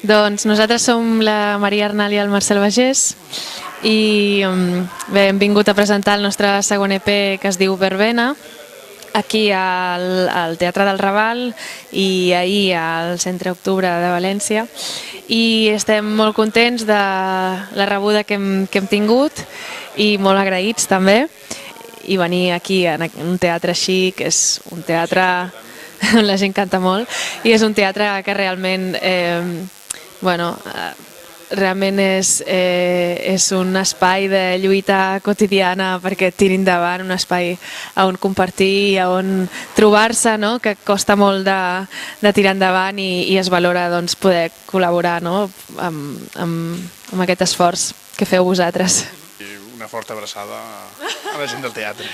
Doncs nosaltres som la Maria Arnal i el Marcel Bagés i bé, hem vingut a presentar el nostre segon EP que es diu Verbena, aquí al Teatre del Raval i ahir al Centre Octubre de València, i estem molt contents de la rebuda que hem tingut i molt agraïts també, i venir aquí en un teatre així, que és un teatre on la gent canta molt, i és un teatre que realment realment és un espai de lluita quotidiana perquè tiri endavant, un espai on compartir, on trobar-se, que costa molt de tirar endavant, i es valora poder col·laborar amb aquest esforç que feu vosaltres. Una forta abraçada a la gent del teatre.